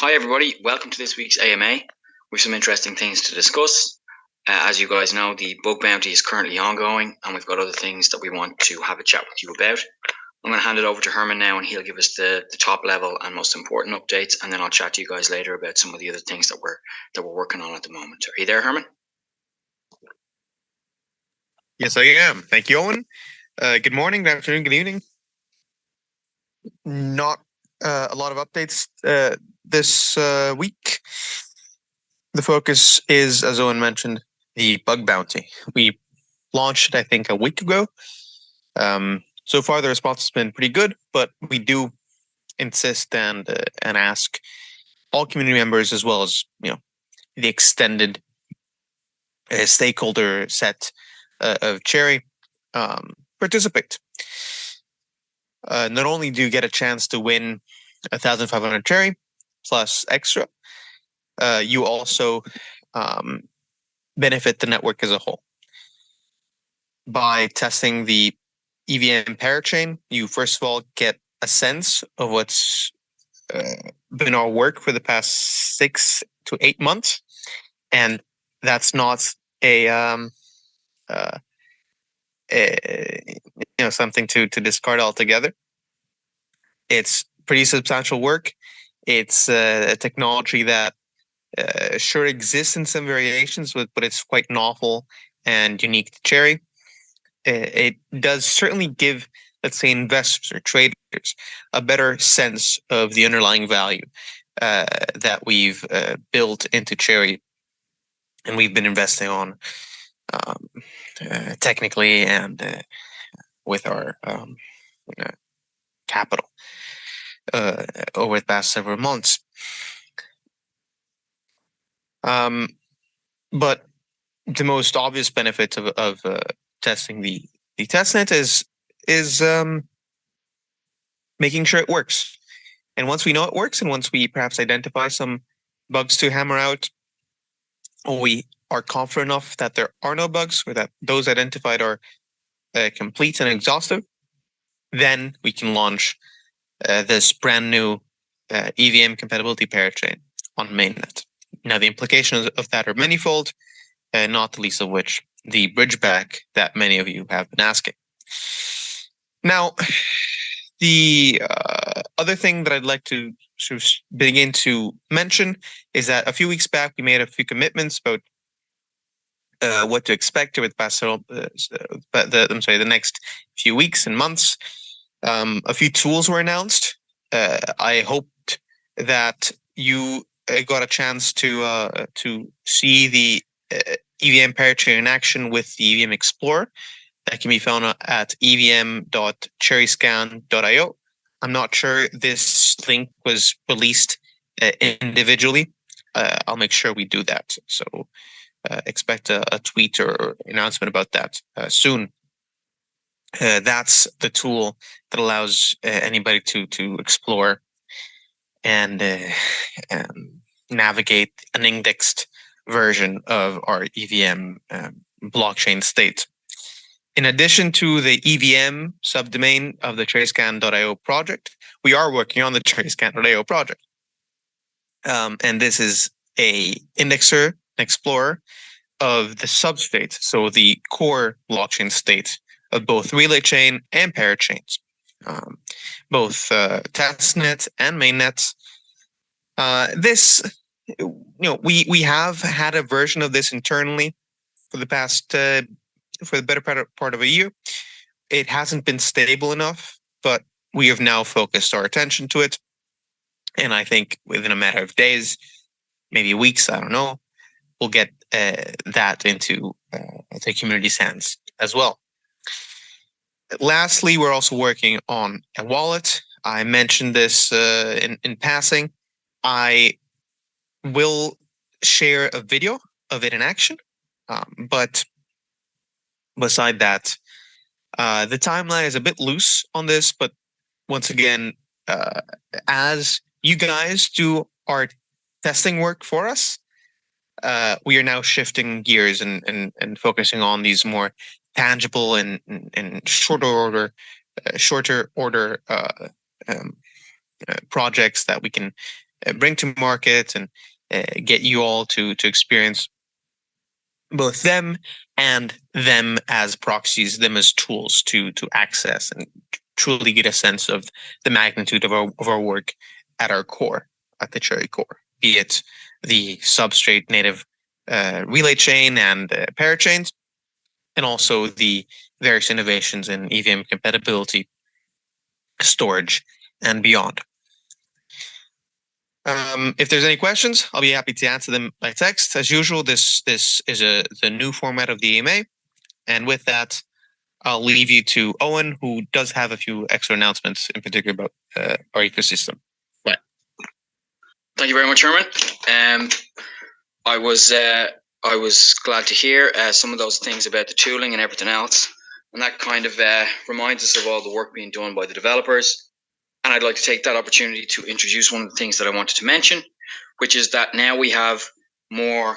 Hi everybody, welcome to this week's AMA. We have some interesting things to discuss. As you guys know, the bug bounty is currently ongoing and we've got other things that we want to have a chat with you about. I'm going to hand it over to Herman now and he'll give us the top level and most important updates, and then I'll chat to you guys later about some of the other things that we're working on at the moment. Are you there, Herman? Yes, I am. Thank you, Owen. Good morning, good afternoon, good evening. Not a lot of updates this week. The focus is, as Owen mentioned, the bug bounty. We launched it, I think, a week ago. So far, the response has been pretty good, but we do insist and ask all community members, as well as the extended stakeholder set of Cherry, participate. Not only do you get a chance to win 1,500 Cherry plus extra, you also benefit the network as a whole. By testing the EVM parachain, you first of all get a sense of what's been our work for the past 6 to 8 months, and that's not something to discard altogether. It's pretty substantial work. It's a technology that sure exists in some variations, but it's quite novel and unique to Cherry. It does certainly give, let's say, investors or traders a better sense of the underlying value that we've built into Cherry, and we've been investing on technically and with our capital over the past several months. But the most obvious benefit of testing the testnet is making sure it works. And once we know it works, and once we perhaps identify some bugs to hammer out, or we are confident enough that there are no bugs, or that those identified are complete and exhaustive, then we can launch this brand new EVM compatibility parachain on mainnet. Now, the implications of that are manifold, not the least of which the bridge back that many of you have been asking. Now, the other thing that I'd like to sort of begin to mention is that a few weeks back we made a few commitments about what to expect over the past the next few weeks and months. A few tools were announced. I hoped that you got a chance to see the EVM parachain in action with the EVM Explorer. That can be found at evm.cherryscan.io. I'm not sure this link was released individually. I'll make sure we do that. So expect a tweet or announcement about that soon. That's the tool that allows anybody to explore and navigate an indexed version of our EVM blockchain state. In addition to the EVM subdomain of the cherryscan.io project, we are working on the cherryscan.io project. And this is a indexer, an explorer of the substate, so the core blockchain state of both relay chain and parachains, both testnet and mainnet. We have had a version of this internally for the past for the better part of a year. It hasn't been stable enough, but we have now focused our attention to it, and I think within a matter of days, maybe weeks, I don't know, we'll get that into the community's hands as well. Lastly, we're also working on a wallet. I mentioned this in passing. I will share a video of it in action, but beside that, the timeline is a bit loose on this. But once again, as you guys do our testing work for us, we are now shifting gears and focusing on these more tangible and shorter order projects that we can bring to market and get you all to experience both them and them as proxies, them as tools to access and truly get a sense of the magnitude of our work at our core, at the Cherry core, be it the substrate native relay chain and parachains, and also the various innovations in EVM compatibility, storage, and beyond. If there's any questions, I'll be happy to answer them by text. As usual, this is the new format of the AMA. And with that, I'll leave you to Owen, who does have a few extra announcements, in particular about our ecosystem. But thank you very much, Herman. I was glad to hear some of those things about the tooling and everything else, and that kind of reminds us of all the work being done by the developers. And I'd like to take that opportunity to introduce one of the things that I wanted to mention, which is that now we have more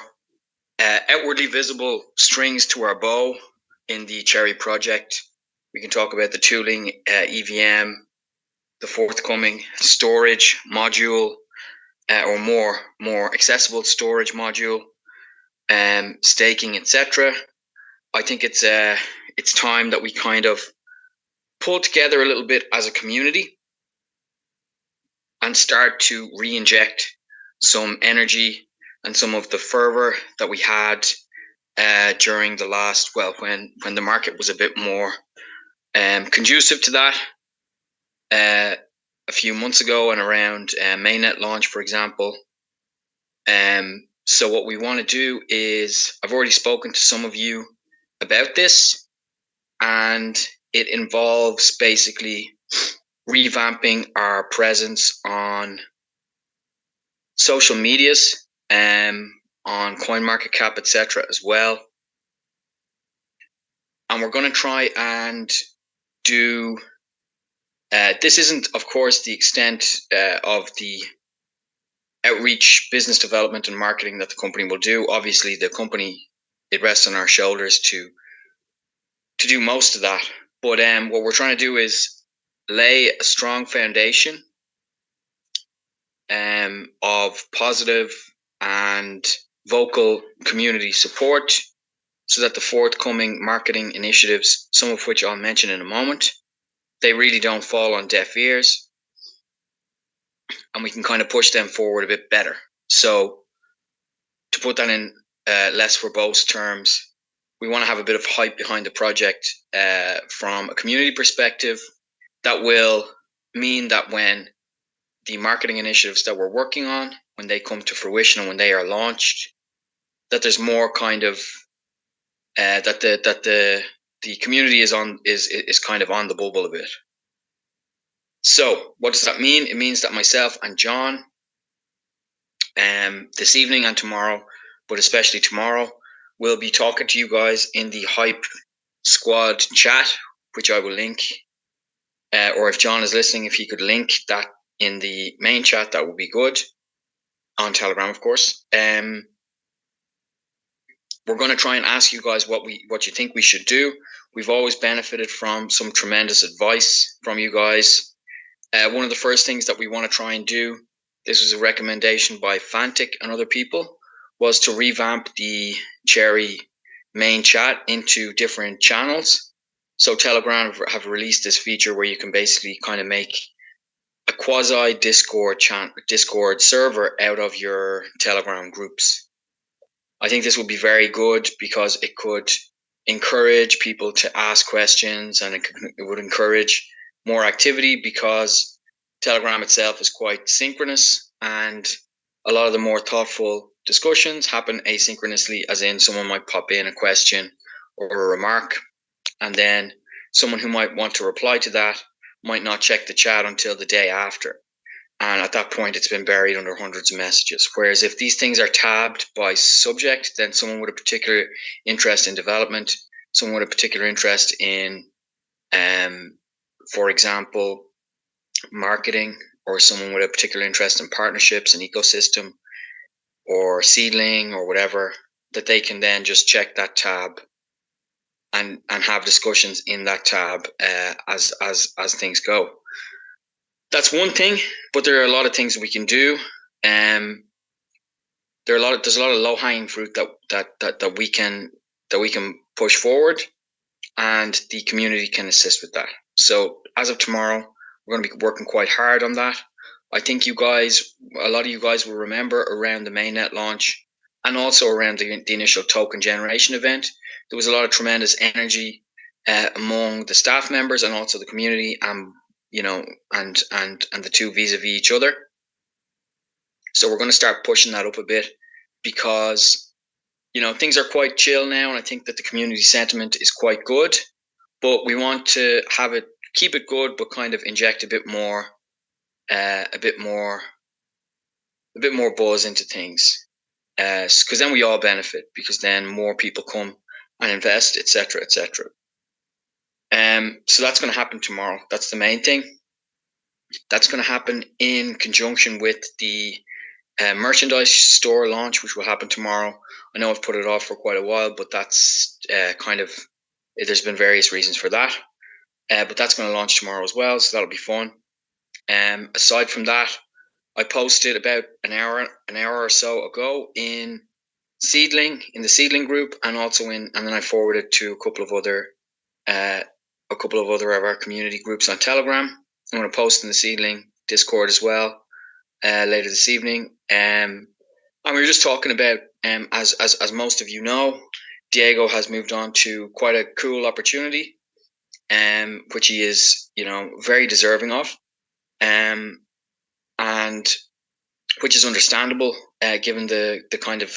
outwardly visible strings to our bow in the Cherry project. We can talk about the tooling, EVM, the forthcoming storage module, or more accessible storage module, staking, etc. I think it's time that we kind of pull together a little bit as a community and start to re-inject some energy and some of the fervor that we had during the last, when the market was a bit more conducive to that a few months ago and around mainnet launch, for example. So what we want to do is, I've already spoken to some of you about this, and it involves basically revamping our presence on social medias, on CoinMarketCap, etc. as well. And we're going to try and do, this isn't, of course, the extent of the outreach, business development, and marketing that the company will do. Obviously, the company, it rests on our shoulders to do most of that. But what we're trying to do is lay a strong foundation of positive and vocal community support, so that the forthcoming marketing initiatives, some of which I'll mention in a moment, they really don't fall on deaf ears, and we can kind of push them forward a bit better. So to put that in less verbose terms, we want to have a bit of hype behind the project from a community perspective. That will mean that when the marketing initiatives that we're working on, when they come to fruition and when they are launched, that there's more kind of that the community is kind of on the bubble a bit. So what does that mean? It means that myself and John, this evening and tomorrow, but especially tomorrow, will be talking to you guys in the Hype Squad chat, which I will link. Or if John is listening, if he could link that in the main chat, that would be good. On Telegram, of course. We're going to try and ask you guys what you think we should do. We've always benefited from some tremendous advice from you guys. One of the first things that we want to try and do, this was a recommendation by Fantic and other people, was to revamp the Cherry main chat into different channels. So Telegram have released this feature where you can basically kind of make a quasi Discord server out of your Telegram groups. I think this would be very good because it could encourage people to ask questions, and it would encourage more activity, because Telegram itself is quite synchronous, and a lot of the more thoughtful discussions happen asynchronously, as in someone might pop in a question or a remark, and then someone who might want to reply to that might not check the chat until the day after. And at that point, it's been buried under hundreds of messages. Whereas if these things are tabbed by subject, then someone with a particular interest in development, someone with a particular interest in, for example, marketing, or someone with a particular interest in partnerships and ecosystem, or seedling, or whatever, that they can then just check that tab and have discussions in that tab as things go. That's one thing, but there are a lot of things we can do. there's a lot of low hanging fruit that we can push forward, and the community can assist with that. So as of tomorrow, we're going to be working quite hard on that. I think a lot of you guys will remember around the mainnet launch and also around the initial token generation event, there was a lot of tremendous energy among the staff members and also the community, and the two vis-a-vis each other. So we're going to start pushing that up a bit, because things are quite chill now, and I think that the community sentiment is quite good. But we want to keep it good, but kind of inject a bit more buzz into things, because then we all benefit, because then more people come and invest, etc., etc. So that's going to happen tomorrow. That's the main thing. That's going to happen in conjunction with the merchandise store launch, which will happen tomorrow. I know I've put it off for quite a while, but that's there's been various reasons for that. But that's going to launch tomorrow as well, so that'll be fun. Aside from that, I posted about an hour or so ago in the Seedling group, and then I forwarded to a couple of other of our community groups on Telegram. I'm going to post in the Seedling Discord as well later this evening. And we were just talking about, as most of you know, Diego has moved on to quite a cool opportunity, which he is, very deserving of, and which is understandable, given the kind of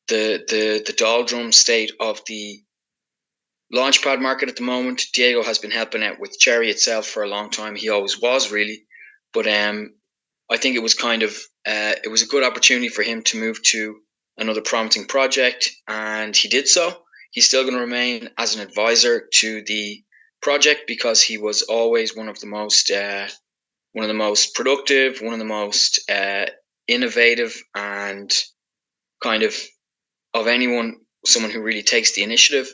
the doldrum state of the launchpad market at the moment. Diego has been helping out with Cherry itself for a long time. He always was, really, but I think it was it was a good opportunity for him to move to another promising project, and he did so. He's still going to remain as an advisor to the project, because he was always one of the most productive, one of the most innovative, and someone who really takes the initiative.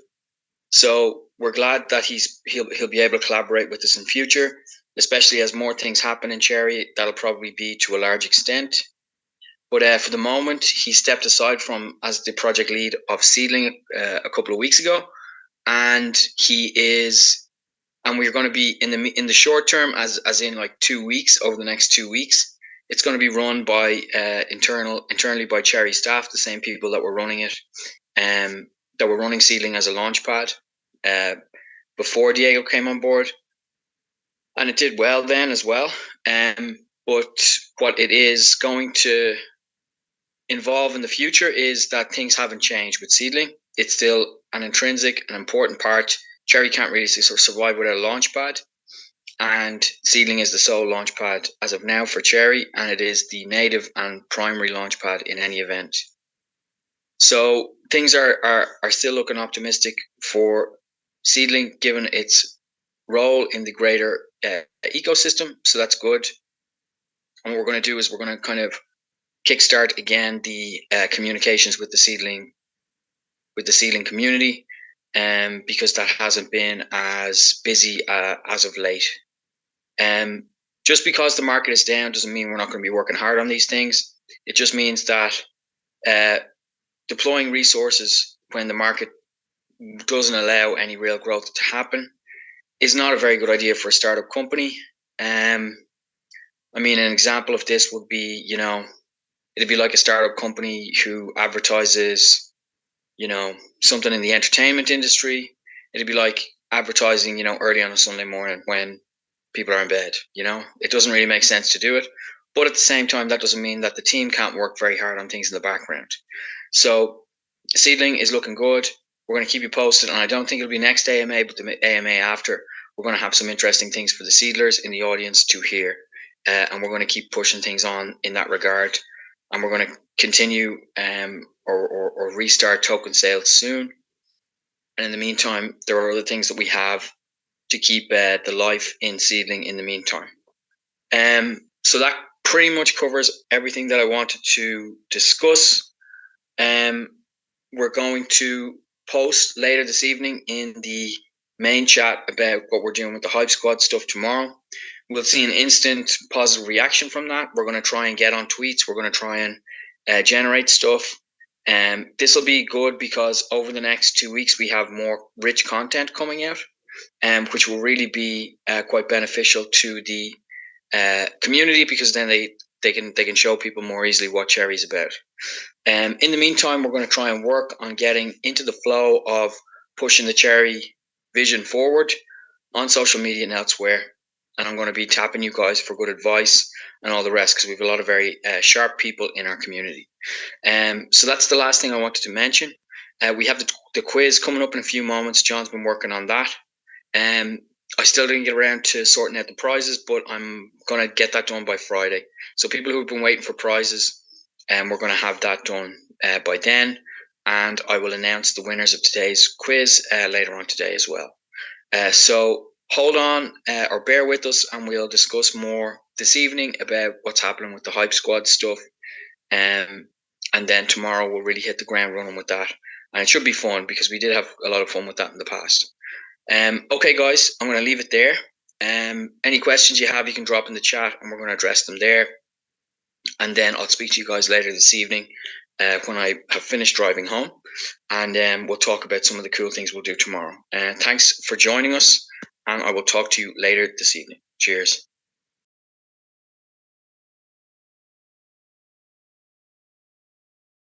So we're glad that he'll be able to collaborate with us in future, especially as more things happen in Cherry. That'll probably be to a large extent. But for the moment, he stepped aside as the project lead of Seedling a couple of weeks ago, and we're going to be in the short term, as in like 2 weeks, over the next 2 weeks. It's going to be run by internally by Cherry staff, the same people that were running it, that were running Seedling as a launchpad before Diego came on board, and it did well then as well. But what it is going to involve in the future is that things haven't changed with Seedling. It's still an intrinsic and important part. Cherry can't really survive without a launchpad, and Seedling is the sole launchpad as of now for Cherry, and it is the native and primary launchpad in any event. So things are still looking optimistic for Seedling, given its role in the greater ecosystem. So that's good. And what we're going to do is we're going to kind of kickstart again the communications with the Seedling community, because that hasn't been as busy as of late. Just because the market is down doesn't mean we're not going to be working hard on these things. It just means that deploying resources when the market doesn't allow any real growth to happen is not a very good idea for a startup company. An example of this would be, it'd be like a startup company who advertises, something in the entertainment industry. It'd be like advertising, early on a Sunday morning when people are in bed. It doesn't really make sense to do it. But at the same time, that doesn't mean that the team can't work very hard on things in the background. So Seedling is looking good. We're going to keep you posted, and I don't think it'll be next AMA, but the AMA after. We're going to have some interesting things for the seedlers in the audience to hear, and we're going to keep pushing things on in that regard. And we're going to continue or restart token sales soon. And in the meantime, there are other things that we have to keep the life in Seedling in the meantime. So that pretty much covers everything that I wanted to discuss. We're going to post later this evening in the main chat about what we're doing with the Hype Squad stuff tomorrow. we'll see an instant positive reaction from that. We're going to try and get on tweets. We're going to try and generate stuff. This will be good because over the next 2 weeks we have more rich content coming out, which will really be quite beneficial to the community, because then they can show people more easily what Cherry's about. In the meantime, we're going to try and work on getting into the flow of pushing the Cherry vision forward on social media and elsewhere. And I'm going to be tapping you guys for good advice and all the rest, because we have a lot of very sharp people in our community. So that's the last thing I wanted to mention. We have the quiz coming up in a few moments. John's been working on that. I still didn't get around to sorting out the prizes, but I'm going to get that done by Friday. So people who've been waiting for prizes, we're going to have that done by then. And I will announce the winners of today's quiz later on today as well. So hold on or bear with us, and we'll discuss more this evening about what's happening with the Hype Squad stuff. And then tomorrow we'll really hit the ground running with that. And it should be fun, because we did have a lot of fun with that in the past. Okay, guys, I'm going to leave it there. Any questions you have, you can drop in the chat, and we're going to address them there. And then I'll speak to you guys later this evening when I have finished driving home, and we'll talk about some of the cool things we'll do tomorrow. Thanks for joining us, and I will talk to you later this evening. Cheers.